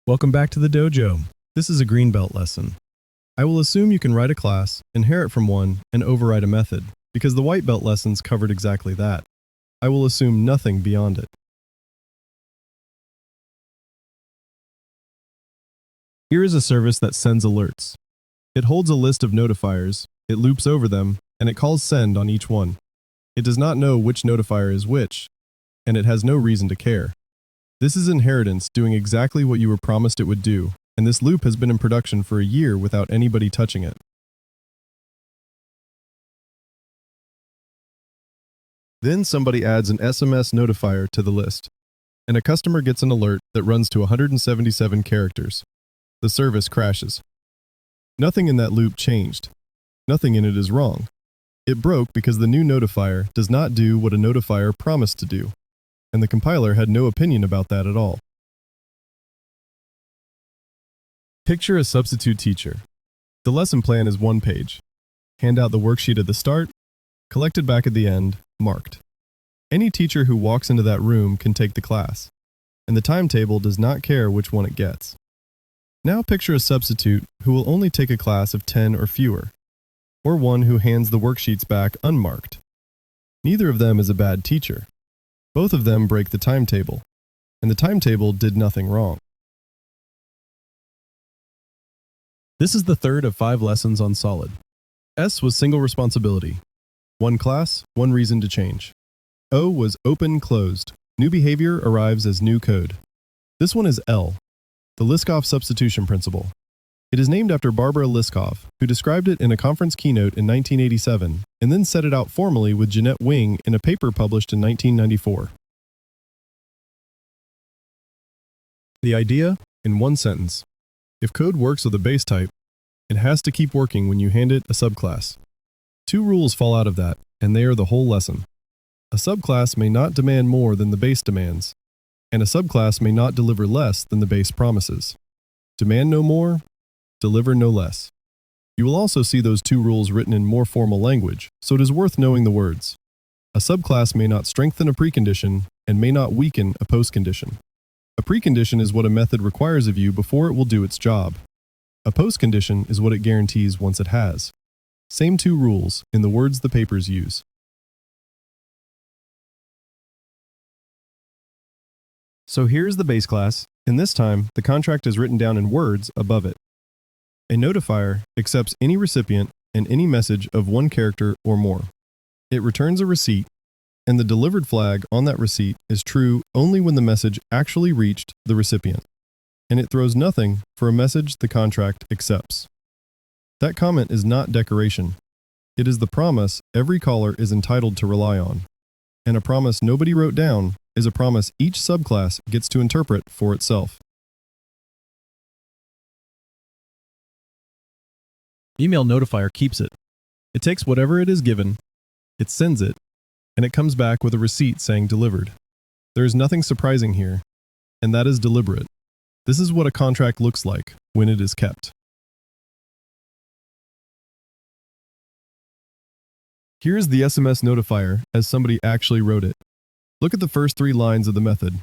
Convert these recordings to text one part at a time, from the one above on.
Welcome back to the dojo. This is a green belt lesson. I will assume you can write a class, inherit from one, and override a method, because the white belt lessons covered exactly that. I will assume nothing beyond it. Here is a service that sends alerts. It holds a list of notifiers, it loops over them, and it calls send on each one. It does not know which notifier is which, and it has no reason to care. This is inheritance doing exactly what you were promised it would do, and this loop has been in production for a year without anybody touching it. Then somebody adds an SMS notifier to the list, and a customer gets an alert that runs to 177 characters. The service crashes. Nothing in that loop changed. Nothing in it is wrong. It broke because the new notifier does not do what a notifier promised to do, and the compiler had no opinion about that at all. Picture a substitute teacher. The lesson plan is one page. Hand out the worksheet at the start, collected back at the end, marked. Any teacher who walks into that room can take the class, and the timetable does not care which one it gets. Now picture a substitute who will only take a class of 10 or fewer, or one who hands the worksheets back unmarked. Neither of them is a bad teacher. Both of them break the timetable, and the timetable did nothing wrong. This is the third of 5 lessons on Solid. S was single responsibility. One class, one reason to change. O was open, closed. New behavior arrives as new code. This one is L, the Liskov Substitution principle. It is named after Barbara Liskov, who described it in a conference keynote in 1987, and then set it out formally with Jeanette Wing in a paper published in 1994. The idea, in one sentence. If code works with a base type, it has to keep working when you hand it a subclass. 2 rules fall out of that, and they are the whole lesson. A subclass may not demand more than the base demands, and a subclass may not deliver less than the base promises. Demand no more, deliver no less. You will also see those 2 rules written in more formal language, so it is worth knowing the words. A subclass may not strengthen a precondition and may not weaken a postcondition. A precondition is what a method requires of you before it will do its job. A postcondition is what it guarantees once it has. Same 2 rules in the words the papers use. So here's the base class, and this time the contract is written down in words above it. A notifier accepts any recipient and any message of 1 character or more. It returns a receipt, and the delivered flag on that receipt is true only when the message actually reached the recipient, and it throws nothing for a message the contract accepts. That comment is not decoration. It is the promise every caller is entitled to rely on, and a promise nobody wrote down is a promise each subclass gets to interpret for itself. Email notifier keeps it. It takes whatever it is given, it sends it, and it comes back with a receipt saying delivered. There is nothing surprising here, and that is deliberate. This is what a contract looks like when it is kept. Here is the SMS notifier as somebody actually wrote it. Look at the first 3 lines of the method.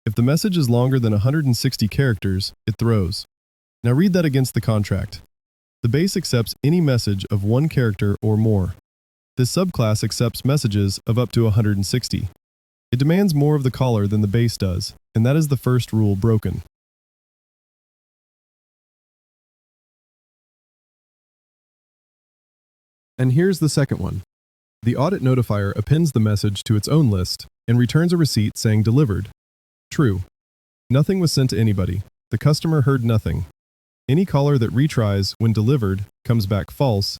If the message is longer than 160 characters, it throws. Now read that against the contract. The base accepts any message of 1 character or more. This subclass accepts messages of up to 160. It demands more of the caller than the base does, and that is the first rule broken. And here's the second one. The audit notifier appends the message to its own list and returns a receipt saying delivered. True. Nothing was sent to anybody. The customer heard nothing. Any caller that retries when delivered comes back false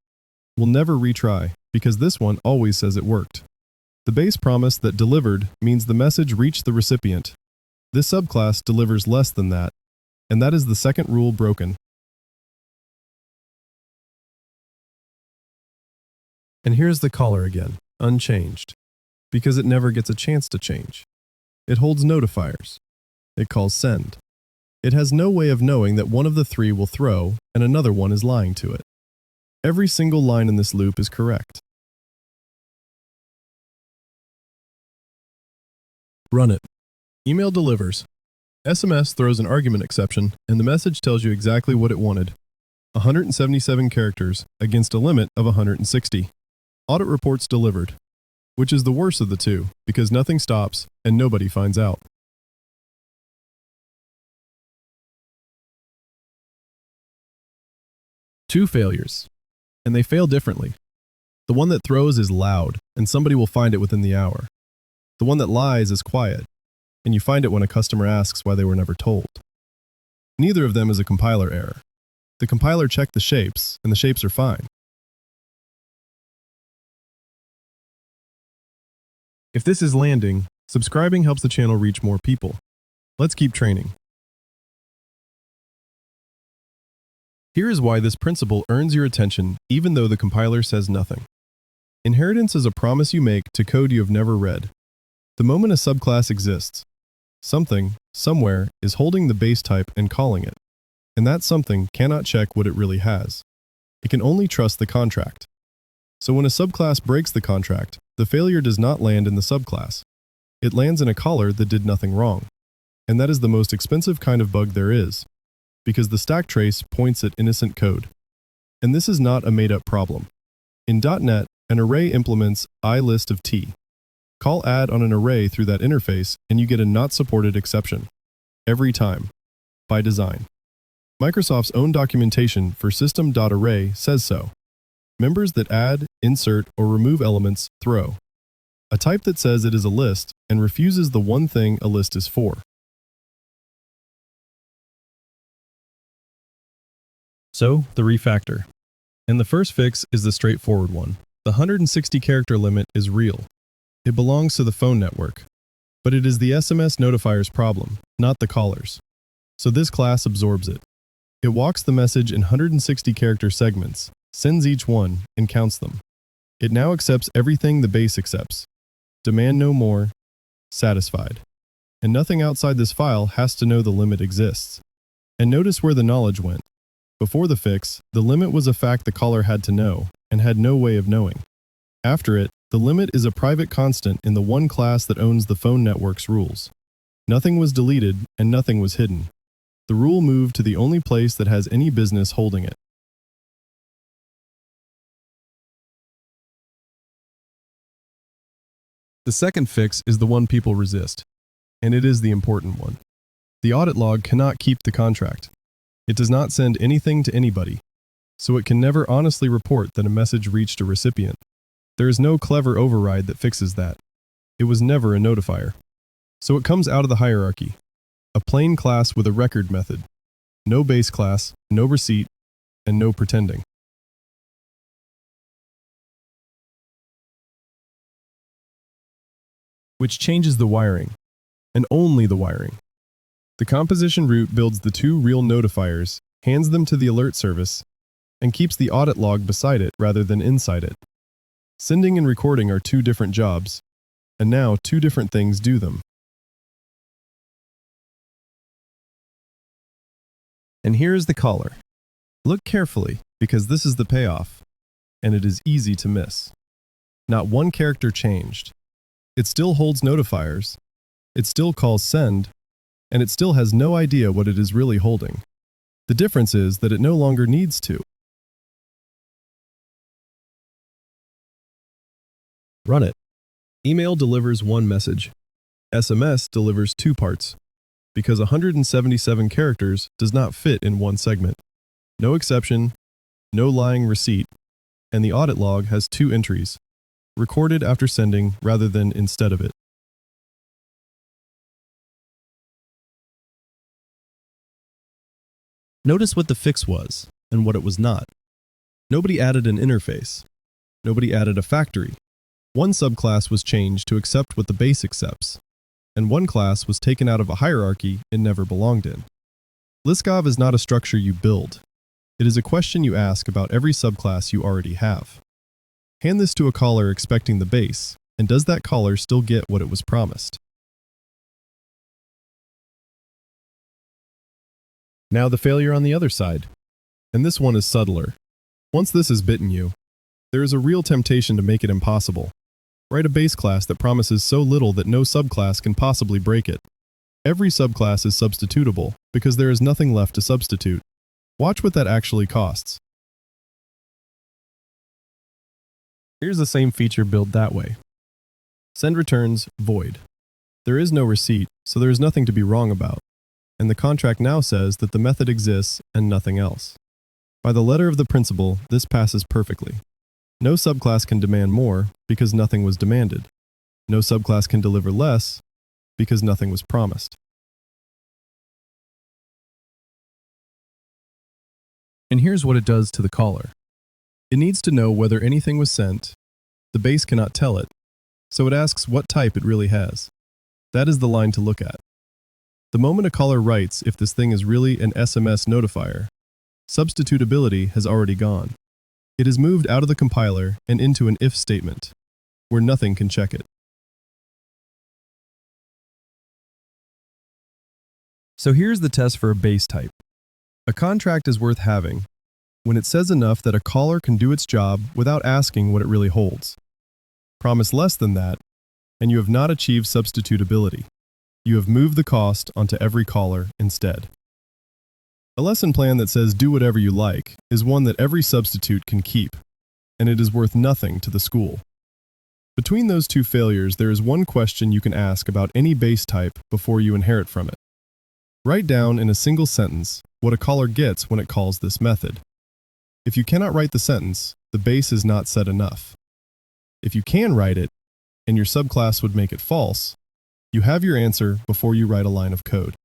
will never retry because this one always says it worked. The base promise that delivered means the message reached the recipient. This subclass delivers less than that, and that is the second rule broken. And here's the caller again, unchanged, because it never gets a chance to change. It holds notifiers. It calls send. It has no way of knowing that one of the 3 will throw and another one is lying to it. Every single line in this loop is correct. Run it. Email delivers. SMS throws an argument exception, and the message tells you exactly what it wanted. 177 characters against a limit of 160. Audit reports delivered, which is the worst of the two because nothing stops and nobody finds out. Two failures, and they fail differently. The one that throws is loud, and somebody will find it within the hour. The one that lies is quiet, and you find it when a customer asks why they were never told. Neither of them is a compiler error. The compiler checked the shapes, and the shapes are fine. If this is landing, subscribing helps the channel reach more people. Let's keep training. Here is why this principle earns your attention even though the compiler says nothing. Inheritance is a promise you make to code you have never read. The moment a subclass exists, something, somewhere, is holding the base type and calling it. And that something cannot check what it really has. It can only trust the contract. So when a subclass breaks the contract, the failure does not land in the subclass. It lands in a caller that did nothing wrong. And that is the most expensive kind of bug there is, because the stack trace points at innocent code. And this is not a made-up problem. In .NET, an array implements iList of t. Call add on an array through that interface and you get a not supported exception. Every time. By design. Microsoft's own documentation for system.array says so. Members that add, insert, or remove elements throw. A type that says it is a list and refuses the one thing a list is for. So, the refactor. And the first fix is the straightforward one. The 160 character limit is real. It belongs to the phone network. But it is the SMS notifier's problem, not the caller's. So this class absorbs it. It walks the message in 160 character segments, sends each one, and counts them. It now accepts everything the base accepts. Demand no more. Satisfied. And nothing outside this file has to know the limit exists. And notice where the knowledge went. Before the fix, the limit was a fact the caller had to know, and had no way of knowing. After it, the limit is a private constant in the one class that owns the phone network's rules. Nothing was deleted, and nothing was hidden. The rule moved to the only place that has any business holding it. The second fix is the one people resist, and it is the important one. The audit log cannot keep the contract. It does not send anything to anybody, so it can never honestly report that a message reached a recipient. There is no clever override that fixes that. It was never a notifier. So it comes out of the hierarchy. A plain class with a record method. No base class, no receipt, and no pretending. Which changes the wiring, and only the wiring. The composition root builds the two real notifiers, hands them to the alert service, and keeps the audit log beside it rather than inside it. Sending and recording are two different jobs, and now two different things do them. And here is the caller. Look carefully, because this is the payoff, and it is easy to miss. Not one character changed. It still holds notifiers, it still calls send, and it still has no idea what it is really holding. The difference is that it no longer needs to. Run it. Email delivers one message. SMS delivers two parts, because 177 characters does not fit in one segment. No exception, no lying receipt, and the audit log has two entries, recorded after sending rather than instead of it. Notice what the fix was and what it was not. Nobody added an interface. Nobody added a factory. One subclass was changed to accept what the base accepts, and one class was taken out of a hierarchy it never belonged in. Liskov is not a structure you build. It is a question you ask about every subclass you already have. Hand this to a caller expecting the base, and does that caller still get what it was promised? Now the failure on the other side. And this one is subtler. Once this has bitten you, there is a real temptation to make it impossible. Write a base class that promises so little that no subclass can possibly break it. Every subclass is substitutable because there is nothing left to substitute. Watch what that actually costs. Here's the same feature built that way. Send returns void. There is no receipt, so there is nothing to be wrong about. And the contract now says that the method exists and nothing else. By the letter of the principle, this passes perfectly. No subclass can demand more because nothing was demanded. No subclass can deliver less because nothing was promised. And here's what it does to the caller. It needs to know whether anything was sent. The base cannot tell it, so it asks what type it really has. That is the line to look at. The moment a caller writes if this thing is really an SMS notifier, substitutability has already gone. It is moved out of the compiler and into an if statement, where nothing can check it. So here's the test for a base type. A contract is worth having when it says enough that a caller can do its job without asking what it really holds. Promise less than that, and you have not achieved substitutability. You have moved the cost onto every caller instead. A lesson plan that says do whatever you like is one that every substitute can keep, and it is worth nothing to the school. Between those two failures, there is one question you can ask about any base type before you inherit from it. Write down in a single sentence what a caller gets when it calls this method. If you cannot write the sentence, the base is not set enough. If you can write it, and your subclass would make it false, you have your answer before you write a line of code.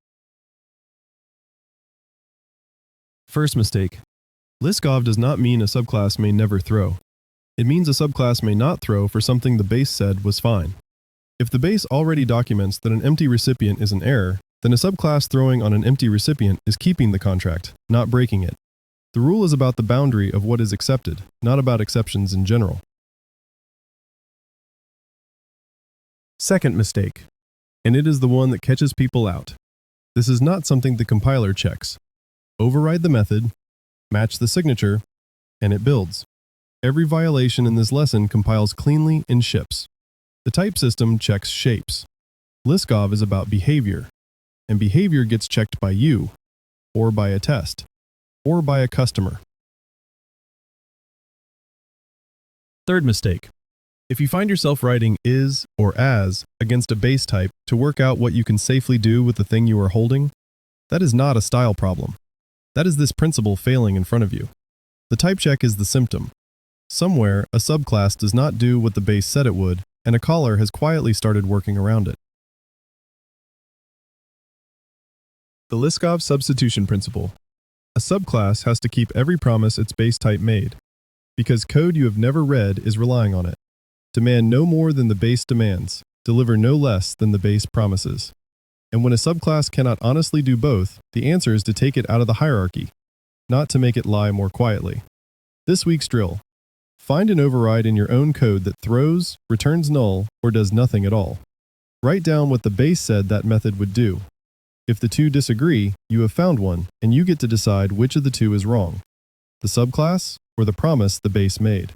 First mistake. Liskov does not mean a subclass may never throw. It means a subclass may not throw for something the base said was fine. If the base already documents that an empty recipient is an error, then a subclass throwing on an empty recipient is keeping the contract, not breaking it. The rule is about the boundary of what is accepted, not about exceptions in general. Second mistake, and it is the one that catches people out. This is not something the compiler checks. Override the method, match the signature, and it builds. Every violation in this lesson compiles cleanly and ships. The type system checks shapes. Liskov is about behavior, and behavior gets checked by you, or by a test, or by a customer. Third mistake. If you find yourself writing is or as against a base type to work out what you can safely do with the thing you are holding, that is not a style problem. That is this principle failing in front of you. The type check is the symptom. Somewhere, a subclass does not do what the base said it would, and a caller has quietly started working around it. The Liskov Substitution principle. A subclass has to keep every promise its base type made, because code you have never read is relying on it. Demand no more than the base demands, deliver no less than the base promises. And when a subclass cannot honestly do both, the answer is to take it out of the hierarchy, not to make it lie more quietly. This week's drill. Find an override in your own code that throws, returns null, or does nothing at all. Write down what the base said that method would do. If the two disagree, you have found one, and you get to decide which of the two is wrong, the subclass or the promise the base made.